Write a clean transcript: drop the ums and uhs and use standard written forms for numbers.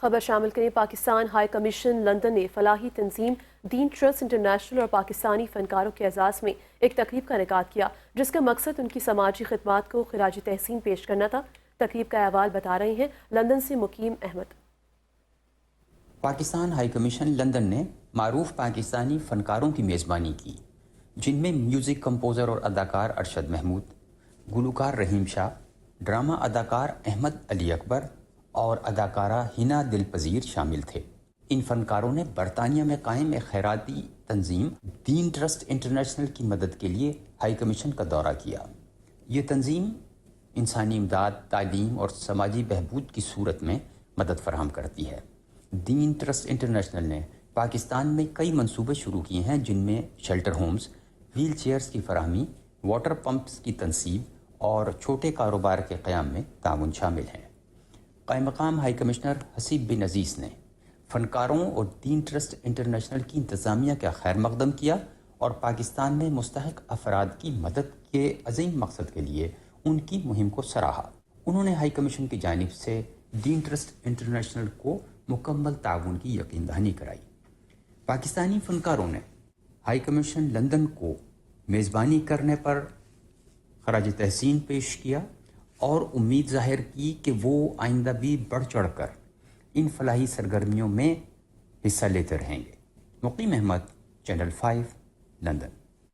خبر شامل کریں۔ پاکستان ہائی کمیشن لندن نے فلاحی تنظیم دین ٹرسٹ انٹرنیشنل اور پاکستانی فنکاروں کے اعزاز میں ایک تقریب کا انعقاد کیا، جس کا مقصد ان کی سماجی خدمات کو خراج تحسین پیش کرنا تھا۔ تقریب کا احوال بتا رہے ہیں لندن سے مقیم Ahmed. Pakistan high commission London نے معروف پاکستانی فنکاروں کی میزبانی کی، جن میں میوزک کمپوزر اور اداکار ارشد محمود، گلوکار رحیم شاہ، ڈرامہ اداکار احمد علی اکبر اور اداکارہ ہنا دل پذیر شامل تھے۔ ان فنکاروں نے برطانیہ میں قائم ایک خیراتی تنظیم دین ٹرسٹ انٹرنیشنل کی مدد کے لیے ہائی کمیشن کا دورہ کیا۔ یہ تنظیم انسانی امداد، تعلیم اور سماجی بہبود کی صورت میں مدد فراہم کرتی ہے۔ دین ٹرسٹ انٹرنیشنل نے پاکستان میں کئی منصوبے شروع کیے ہیں، جن میں شیلٹر ہومز، ویل چیئرز کی فراہمی، واٹر پمپس کی تنصیب اور چھوٹے کاروبار کے قیام میں تعاون شامل ہیں۔ قائم مقام ہائی کمشنر حسیب بن عزیز نے فنکاروں اور دین ٹرسٹ انٹرنیشنل کی انتظامیہ کا خیر مقدم کیا اور پاکستان میں مستحق افراد کی مدد کے عظیم مقصد کے لیے ان کی مہم کو سراہا۔ انہوں نے ہائی کمیشن کی جانب سے دین ٹرسٹ انٹرنیشنل کو مکمل تعاون کی یقین دہانی کرائی۔ پاکستانی فنکاروں نے ہائی کمیشن لندن کو میزبانی کرنے پر خراج تحسین پیش کیا اور امید ظاہر کی کہ وہ آئندہ بھی بڑھ چڑھ کر ان فلاحی سرگرمیوں میں حصہ لیتے رہیں گے۔ مقیم احمد، چینل 5، لندن۔